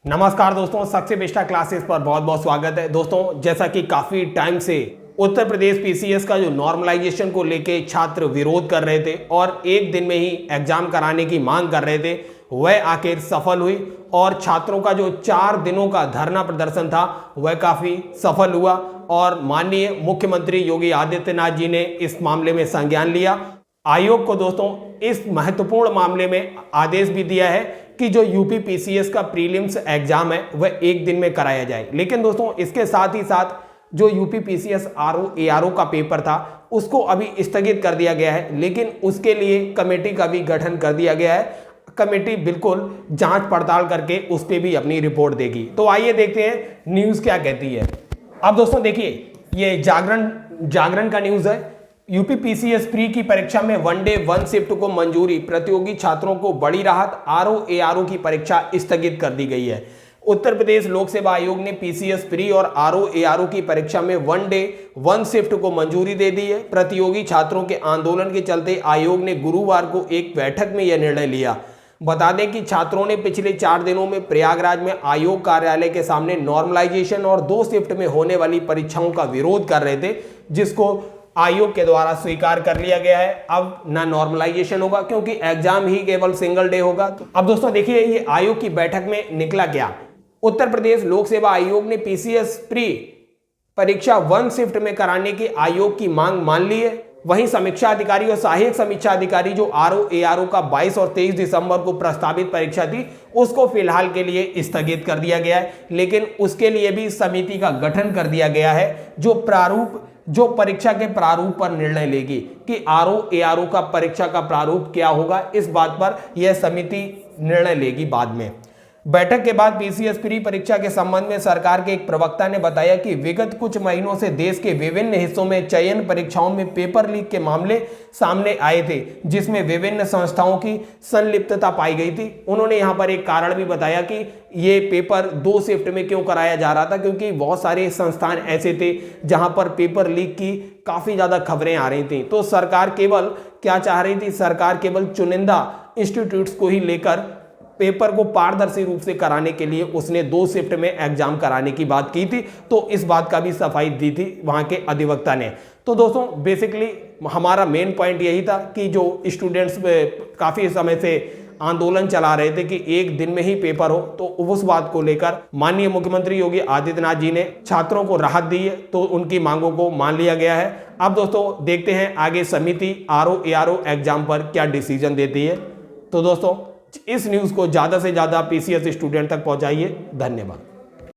नमस्कार दोस्तों, success बेस्टा classes पर बहुत बहुत स्वागत है। दोस्तों, जैसा कि काफ़ी टाइम से उत्तर प्रदेश पीसीएस का जो नॉर्मलाइजेशन को लेके छात्र विरोध कर रहे थे और एक दिन में ही एग्जाम कराने की मांग कर रहे थे, वह आखिर सफल हुई और छात्रों का जो 4 दिनों का धरना प्रदर्शन था वह काफ़ी सफल हुआ और माननीय मुख्यमंत्री योगी आदित्यनाथ जी ने इस मामले में संज्ञान लिया। आयोग को दोस्तों इस महत्वपूर्ण मामले में आदेश भी दिया है कि जो यूपी पीसीएस का प्रीलिम्स एग्जाम है वह एक दिन में कराया जाए। लेकिन दोस्तों इसके साथ ही साथ जो यूपी पीसीएस आरओ एआरओ का पेपर था उसको अभी स्थगित कर दिया गया है, लेकिन उसके लिए कमेटी का भी गठन कर दिया गया है। कमेटी बिल्कुल जांच पड़ताल करके उस पर भी अपनी रिपोर्ट देगी। तो आइए देखते हैं न्यूज़ क्या कहती है। अब दोस्तों देखिए, ये जागरण का न्यूज़ है। यूपी पीसीएस प्री की परीक्षा में वनडे वन शिफ्ट को मंजूरी, प्रतियोगी छात्रों को बड़ी राहत, आरओ एआरओ की परीक्षा स्थगित कर दी गई है। उत्तर प्रदेश लोक सेवा आयोग ने पीसीएस प्री और आरओ एआरओ की परीक्षा में वनडे वन शिफ्ट को मंजूरी दे दी है। प्रतियोगी छात्रों के आंदोलन के चलते आयोग ने गुरुवार को एक बैठक में यह निर्णय लिया। बता दें कि छात्रों ने पिछले 4 दिनों में प्रयागराज में आयोग कार्यालय के सामने नॉर्मलाइजेशन और 2 शिफ्ट में होने वाली परीक्षाओं का विरोध कर रहे थे, जिसको आयोग के द्वारा स्वीकार कर लिया गया है। अब ना नॉर्मलाइजेशन होगा क्योंकि एग्जाम ही केवल सिंगल डे होगा। अब दोस्तों देखिए, ये आयोग की बैठक में निकला क्या। उत्तर प्रदेश लोक सेवा आयोग ने पीसीएस प्री परीक्षा 1 शिफ्ट में कराने की आयोग की मांग मान ली है। वहीं समीक्षा अधिकारी और सहायक समीक्षा अधिकारी जो आरओ एआरओ का 22 और 23 दिसंबर को प्रस्तावित परीक्षा थी उसको फिलहाल के लिए स्थगित कर दिया गया है, लेकिन उसके लिए भी समिति का गठन कर दिया गया है जो परीक्षा के प्रारूप पर निर्णय लेगी कि आरओ एआरओ का परीक्षा का प्रारूप क्या होगा। इस बात पर यह समिति निर्णय लेगी बाद में। बैठक के बाद पीसीएस प्री परीक्षा के संबंध में सरकार के एक प्रवक्ता ने बताया कि विगत कुछ महीनों से देश के विभिन्न हिस्सों में चयन परीक्षाओं में पेपर लीक के मामले सामने आए थे, जिसमें विभिन्न संस्थाओं की संलिप्तता पाई गई थी। उन्होंने यहाँ पर एक कारण भी बताया कि ये पेपर 2 शिफ्ट में क्यों कराया जा रहा था, क्योंकि बहुत सारे संस्थान ऐसे थे जहां पर पेपर लीक की काफी ज्यादा खबरें आ रही थी। तो सरकार केवल क्या चाह रही थी, सरकार केवल चुनिंदा इंस्टीट्यूट्स को ही लेकर पेपर को पारदर्शी रूप से कराने के लिए उसने 2 शिफ्ट में एग्जाम कराने की बात की थी। तो इस बात का भी सफाई दी थी वहां के अधिवक्ता ने। तो दोस्तों बेसिकली हमारा मेन पॉइंट यही था कि जो स्टूडेंट्स काफी समय से आंदोलन चला रहे थे कि एक दिन में ही पेपर हो, तो उस बात को लेकर माननीय मुख्यमंत्री योगी आदित्यनाथ जी ने छात्रों को राहत दी है, तो उनकी मांगों को मान लिया गया है। अब दोस्तों देखते हैं आगे समिति आरओ एआरओ एग्जाम पर क्या डिसीजन देती है। तो दोस्तों इस न्यूज़ को ज़्यादा से ज़्यादा पीसीएस स्टूडेंट तक पहुंचाइए। धन्यवाद।